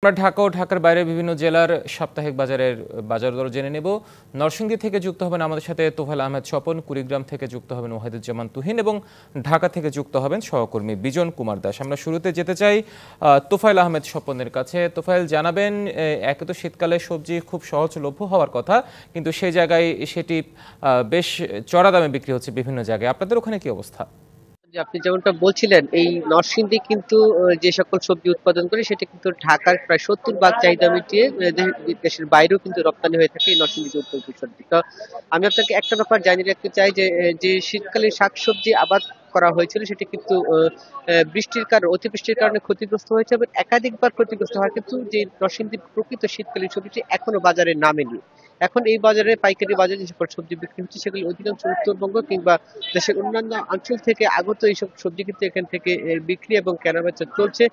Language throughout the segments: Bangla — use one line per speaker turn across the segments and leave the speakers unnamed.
আমরা ঢাকা ও ঢাকার বাইরে বিভিন্ন জেলার সাপ্তাহিক বাজার দর জেনে নেব। নরসিংদী থেকে যুক্ত হবেন আমাদের সাথে তোফায়েল আহমেদ স্বপন, কুড়িগ্রাম থেকে যুক্ত হবেন ওয়াহিদুজ্জামান তুহিন এবং ঢাকা থেকে যুক্ত হবেন সহকর্মী বিজন কুমার দাস। আমরা শুরুতে যেতে চাই তোফায়েল আহমেদ স্বপনের কাছে। তোফায়েল, জানাবেন, একে তো শীতকালে সবজি খুব সহজলভ্য হওয়ার কথা, কিন্তু সেই জায়গায় সেটি বেশ চড়া দামে বিক্রি হচ্ছে বিভিন্ন জায়গায়। আপনাদের ওখানে কি অবস্থা?
আপনি যেমনটা বলছিলেন, এই নরসিংদী কিন্তু যে সকল সবজি উৎপাদন করে সেটা কিন্তু ঢাকার প্রায় 70 ভাগ চাহিদা মিটিয়ে দেশের বাইরেও কিন্তু রপ্তানি হয়ে থাকে এই নরসিংদী উৎপাদিত সবজি। তো আমি আপনাকে একটা ব্যাপার জানিয়ে রাখতে চাই যে যে শীতকালীন শাকসবজি আবাদ করা হয়েছিল সেটি কিন্তু বৃষ্টির কারণে, অতিবৃষ্টির কারণে ক্ষতিগ্রস্ত হয়েছে এবং একাধিকবার ক্ষতিগ্রস্ত হয়, কিন্তু যে নরসিংদীর প্রকৃত শীতকালীন সবজি এখনো বাজারে নামেনি। এখন এই বাজারে, পাইকারি বাজারে যে সকল সবজি বিক্রি হচ্ছে সেগুলি অধিকাংশ উত্তরবঙ্গ কিংবা দেশের অন্যান্য অঞ্চল থেকে আগত এইসব সবজি কিন্তু এখান থেকে বিক্রি এবং কেনাবেচা চলছে।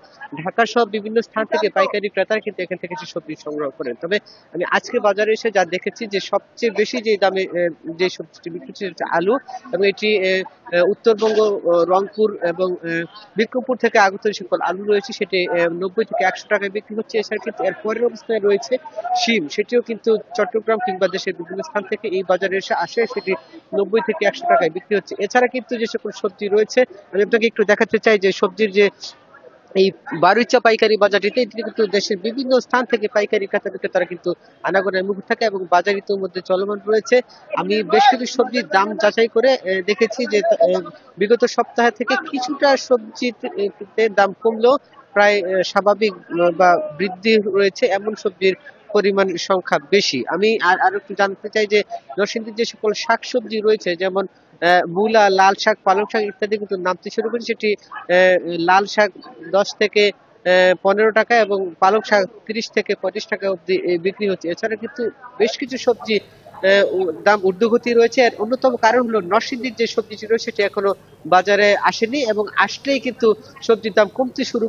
ঢাকা সহ বিভিন্ন স্থান থেকে পাইকারি ক্রেতারা কিন্তু এখান থেকে সবজি সংগ্রহ করেন। তবে আমি আজকে বাজারে এসে যা দেখেছি যে সবচেয়ে বেশি যে দামে যে সবজিটি বিক্রি হচ্ছে সেটা আলু, এবং এটি উত্তরবঙ্গ, রংপুর এবং বিক্রমপুর থেকে আগত যে সকল আলু রয়েছে সেটি 90 থেকে 100 টাকায় বিক্রি হচ্ছে। এছাড়া কিন্তু এর পরের অবস্থায় রয়েছে শিম, সেটিও কিন্তু চট্টগ্রাম কিংবা দেশের বিভিন্ন স্থান থেকে এই বাজারে এসে আসে, সেটি 90 থেকে 100 টাকায় বিক্রি হচ্ছে। এছাড়া কিন্তু যে সকল সবজি রয়েছে আমি আপনাকে একটু দেখাতে চাই যে সবজির যে এই বারুইচা পাইকারি বাজারটিতে এটি কিন্তু দেশের বিভিন্ন স্থান থেকে পাইকারি ক্রেতারা কিন্তু আনাগোনায় মুখ থাকে এবং বাজার ইতিমধ্যে চলমান রয়েছে। আমি বেশ কিছু সবজির দাম যাচাই করে দেখেছি যে বিগত সপ্তাহ থেকে কিছুটা সবজিতে দাম কমলেও প্রায় স্বাভাবিক বা বৃদ্ধি রয়েছে এমন সবজির পরিমাণ সংখ্যা বেশি। আমি আরো একটু জানতে চাই যে নরসিংদীর যে সকল শাকসবজি রয়েছে, যেমন মূলা, লাল শাক, পালং শাক ইত্যাদি কিন্তু নামতে শুরু করেছে। সেটি লাল শাক 10 থেকে 15 টাকা এবং পালং শাক 30 থেকে 35 টাকা অবধি বিক্রি হচ্ছে। এছাড়া কিন্তু বেশ কিছু সবজি দাম ঊর্ধ্বগতি রয়েছে। আর অন্যতম কারণ হলো নরসিংদীর যে সবজি রয়েছে সেটি এখনো বাজারে আসেনি এবং আসলেই কিন্তু সবজির দাম কমতে শুরু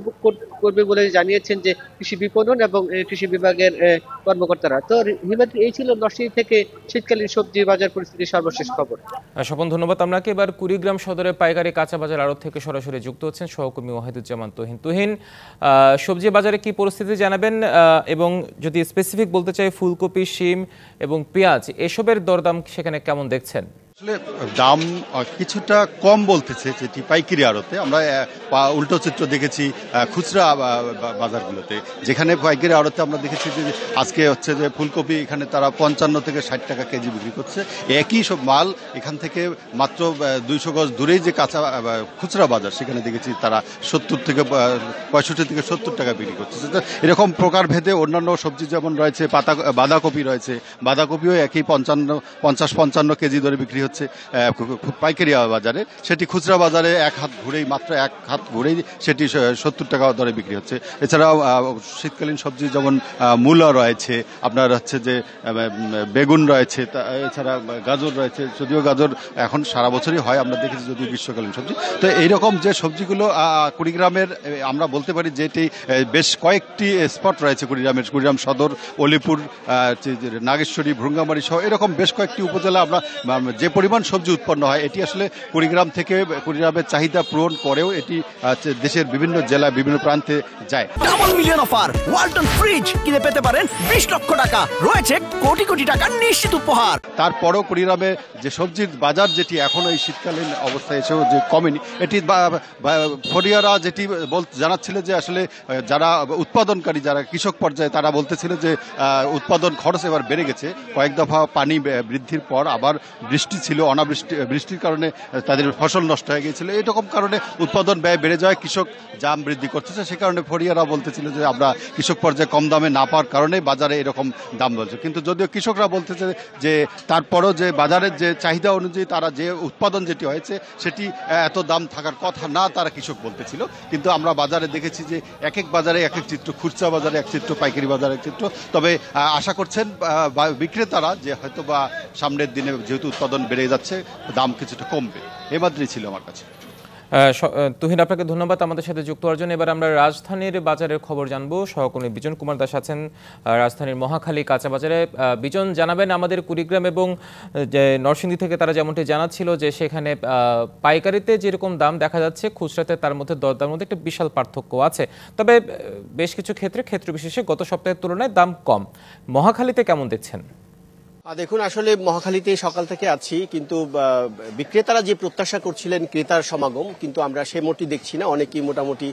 করবে বলে জানিয়েছেন যে কৃষি বিপণন এবং কৃষি বিভাগের কর্মকর্তারা। তো হিমাদ্রি, এই ছিল নরসিংদী থেকে শীতকালীন সবজি বাজার পরিস্থিতির সর্বশেষ খবর।
স্বপন, ধন্যবাদ। আপনাকে এবার কুড়িগ্রাম সদরে পাইকারি কাঁচা বাজার আড়ত থেকে সরাসরি যুক্ত হচ্ছেন সহকর্মী ওয়াহিদুজ্জামান তুহিন। তুহিন, সবজি বাজারে কি পরিস্থিতি জানাবেন, এবং যদি স্পেসিফিক বলতে চাই ফুলকপি, শিম এবং পেঁয়াজ এসবের দরদাম সেখানে কেমন দেখছেন?
আসলে দাম কিছুটা কম বলতেছে যেটি পাইকারি আড়তে। আমরা উল্টো চিত্র দেখেছি খুচরা বাজারগুলোতে, যেখানে পাইকারি আড়তে আমরা দেখেছি যে আজকে হচ্ছে যে ফুলকপি এখানে তারা 55 থেকে 60 টাকা কেজি বিক্রি করছে। একই সব মাল এখান থেকে মাত্র 200 গজ দূরেই যে কাঁচা খুচরা বাজার, সেখানে দেখেছি তারা 70 থেকে 65 থেকে 70 টাকা বিক্রি করছে। এরকম প্রকারভেদে অন্যান্য সবজি যেমন রয়েছে, বাঁধাকপি রয়েছে, বাঁধাকপিও একই 50-55 কেজি ধরে বিক্রি হচ্ছে পাইকারি বাজারে। সেটি খুচরা বাজারে মাত্র এক হাত ঘুরেই সেটি 70 টাকা দরে বিক্রি হচ্ছে। এছাড়াও শীতকালীন সবজি যেমন মূলা রয়েছে, আপনার হচ্ছে যে বেগুন রয়েছে, এছাড়া গাজর রয়েছে। যদিও গাজর এখন সারা বছরই হয়, আমরা দেখেছি যদিও গ্রীষ্মকালীন সবজি। তো এইরকম যে সবজিগুলো কুড়িগ্রামের, আমরা বলতে পারি যে এটি বেশ কয়েকটি স্পট রয়েছে কুড়িগ্রাম সদর, অলিপুর, নাগেশ্বরী, ভ্রুঙ্গামারী সহ এরকম বেশ কয়েকটি উপজেলা আমরা যে পরিমাণ সবজি উৎপন্ন হয় এটি আসলে কুড়িগ্রামের চাহিদা পূরণ করেও এটি দেশের বিভিন্ন জেলায় বিভিন্ন প্রান্তে যায়।
Double million offer, Walton fridge কিনে পেতে পারেন 20 লক্ষ টাকা, রয়েছে কোটি কোটি টাকার নিশ্চিত উপহার।
তারপরেও কুড়িগ্রামে যে সবজির বাজার যেটি এখনো এই শীতকালীন অবস্থায় এসেও যে কমেনি, এটি ফরিয়ারা যেটি জানাচ্ছিল যে আসলে যারা উৎপাদনকারী, যারা কৃষক পর্যায়ে, তারা বলতেছিল যে উৎপাদন খরচ এবার বেড়ে গেছে। কয়েক দফা পানি বৃদ্ধির পর আবার বৃষ্টি ছিল, বৃষ্টির কারণে তাদের ফসল নষ্ট হয়ে গিয়েছিল। এরকম কারণে উৎপাদন ব্যয় বেড়ে যাওয়ায় কৃষক দাম বৃদ্ধি করতেছে। সে কারণে ফরিয়ারা বলতেছিল যে আমরা কৃষক পর্যায়ে কম দামে না পাওয়ার কারণে বাজারে এরকম দাম বলছে। কিন্তু যদিও কৃষকরা বলতেছে যে তারপরও যে বাজারের যে চাহিদা অনুযায়ী তারা যে উৎপাদন যেটি হয়েছে সেটি এত দাম থাকার কথা না, তারা কৃষক বলতেছিল। কিন্তু আমরা বাজারে দেখেছি যে এক এক বাজারে এক এক চিত্র, খুচরা বাজারে এক চিত্র, পাইকারি বাজারে এক চিত্র। তবে আশা করছেন বিক্রেতারা যে হয়তো বা সামনের দিনে যেহেতু উৎপাদন বেড়ে যাচ্ছে দাম কিছুটা কমবে। এ মাত্রই ছিল আমার কাছে।
তুহিন, আপনাকে ধন্যবাদ আমাদের সাথে যুক্ত হওয়ার জন্য। এবার আমরা রাজধানীর বাজারের খবর জানবো। সহকর্মী বিজন কুমার দাস আছেন রাজধানীর মহাখালী কাঁচা বাজারে। বিজন, জানাবেন আমাদের কুড়িগ্রাম এবং যে নরসিংদী থেকে তারা যেমনটি জানাচ্ছিল যে সেখানে পাইকারিতে যেরকম দাম দেখা যাচ্ছে, খুচরাতে তার মধ্যে দরদার মধ্যে একটা বিশাল পার্থক্য আছে। তবে বেশ কিছু ক্ষেত্র বিশেষে গত সপ্তাহের তুলনায় দাম কম। মহাখালীতে কেমন দেখছেন?
দেখুন, আসলে মহাখালীতে সকাল থেকে আছি, কিন্তু বিক্রেতারা যে প্রত্যাশা করছিলেন ক্রেতার সমাগম, কিন্তু আমরা সে মোটি দেখছি না। অনেকেই মোটামুটি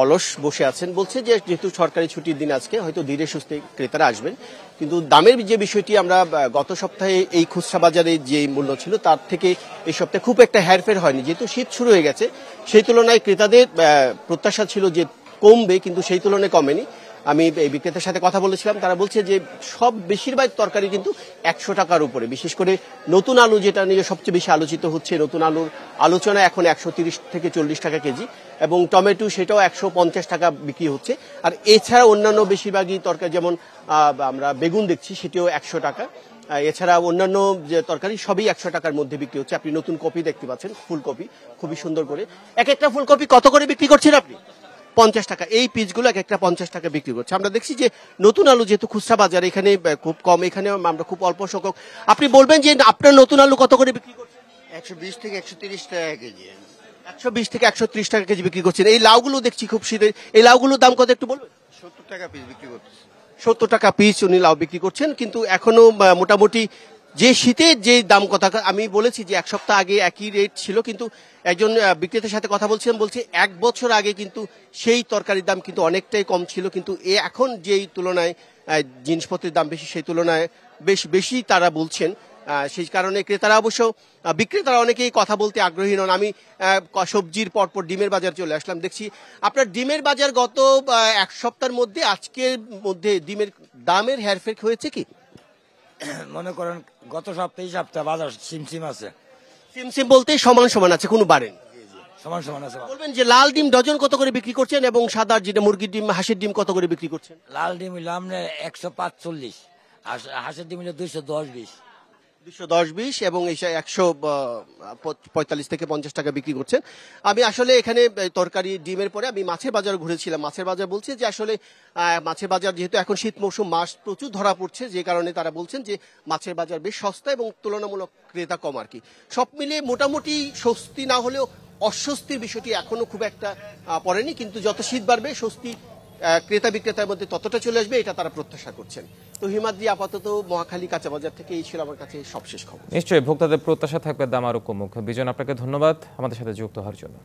অলস বসে আছেন। বলছে যে যেহেতু সরকারি ছুটির দিন আজকে, হয়তো ধীরে সুস্থে ক্রেতারা আসবেন। কিন্তু দামের যে বিষয়টি, আমরা গত সপ্তাহে এই খুচরা বাজারে যে মূল্য ছিল তার থেকে এই সপ্তাহে খুব একটা হেরফের হয়নি। যেহেতু শীত শুরু হয়ে গেছে, সেই তুলনায় ক্রেতাদের প্রত্যাশা ছিল যে কমবে, কিন্তু সেই তুলনায় কমেনি। আমি এই বিক্রেতার সাথে কথা বলেছিলাম, তারা বলছে যে সব বেশিরভাগ তরকারি কিন্তু 100 টাকার উপরে। বিশেষ করে নতুন আলু, যেটা নিয়ে সবচেয়ে বেশি আলোচিত হচ্ছে, নতুন আলুর আলোচনা এখন 130 থেকে 40 টাকা কেজি, এবং টমেটো সেটাও 150 টাকা বিক্রি হচ্ছে। আর এছাড়া অন্যান্য বেশিরভাগই তরকারি, যেমন আমরা বেগুন দেখছি, সেটিও 100 টাকা। এছাড়া অন্যান্য যে তরকারি সবই 100 টাকার মধ্যে বিক্রি হচ্ছে। আপনি নতুন কপি দেখতে পাচ্ছেন, ফুলকপি খুবই সুন্দর করে। এক একটা ফুলকপি কত করে বিক্রি করছেন আপনি? 50 টাকা। এই পিসগুলো এক একটা 50 টাকা বিক্রি করছে। আমরা দেখছি যে নতুন আলু যেহেতু খুচরা বাজার, এখানে খুব কম, এখানে আমরা খুব অল্প সংখ্যক। আপনি বলবেন যে আপনার নতুন আলু কত করে বিক্রি করছেন?
120 থেকে 130 টাকা কেজি।
120 থেকে 130 টাকা কেজি বিক্রি করছেন। এই লাউগুলো দেখছি খুব শীতের, এই লাউগুলোর দাম কত একটু বলবেন?
70 টাকা পিস বিক্রি করতেছে।
70 টাকা পিস উনি লাউ বিক্রি করছেন। কিন্তু এখনো মোটামুটি যে শীতের যে দাম কথা আমি বলেছি যে এক সপ্তাহ আগে একই রেট ছিল, কিন্তু একজন বিক্রেতার সাথে কথা বলছিলাম, বলছে 1 বছর আগে কিন্তু সেই তরকারির দাম কিন্তু অনেকটাই কম ছিল, কিন্তু এখন যেই তুলনায় জিনিসপত্রের দাম বেশি, সেই তুলনায় বেশি তারা বলছেন। সেই কারণে ক্রেতারা অবশ্য, বিক্রেতারা অনেকেই কথা বলতে আগ্রহী নন। আমি সবজির পরপর ডিমের বাজার চলে আসলাম, দেখছি আপনার ডিমের বাজার গত এক সপ্তাহের মধ্যে আজকের মধ্যে ডিমের দামের হেরফের হয়েছে কি?
মনে করেন গত সপ্তাহে বাজার সিমসিম আছে।
সিমসিম বলতে সমান সমান আছে, কোনো বাড়েন?
সমান সমান আছে।
বলবেন যে লাল ডিম ডজন কত করে বিক্রি করছেন, এবং সাদা যেটা মুরগির ডিম, হাঁসের ডিম কত করে বিক্রি করছেন?
লাল ডিম হইলো আপনার 145, আর হাঁসের ডিম হইলো 210-20।
210-20 এবং 145 থেকে 50 টাকা বিক্রি করছেন। আমি আসলে এখানে তরকারি ডিমের পরে আমি মাছের বাজার ঘুরেছিলাম। মাছের বাজার বলছে যে আসলে মাছের বাজার যেহেতু এখন শীত মৌসুম, মাছ প্রচুর ধরা পড়ছে, যে কারণে তারা বলছেন যে মাছের বাজার বেশ সস্তা এবং তুলনামূলক ক্রেতা কম আর কি। সব মিলিয়ে মোটামুটি স্বস্তি না হলেও অস্বস্তির বিষয়টি এখনো খুব একটা পড়েনি, কিন্তু যত শীত বাড়বে স্বস্তি ক্রেতা বিক্রেতার মধ্যে ততটা চলে আসবে, এটা তারা প্রত্যাশা করছেন। তো হিমাদ্রি, আপাতত মহাখালী কাঁচা বাজার থেকে এই ছিল আমার কাছে সবশেষ খবর।
নিশ্চয়ই ভোক্তাদের প্রত্যাশা থাকবে দাম আরো কমুক। বিজন, আপনাকে ধন্যবাদ আমাদের সাথে যুক্ত হওয়ার জন্য।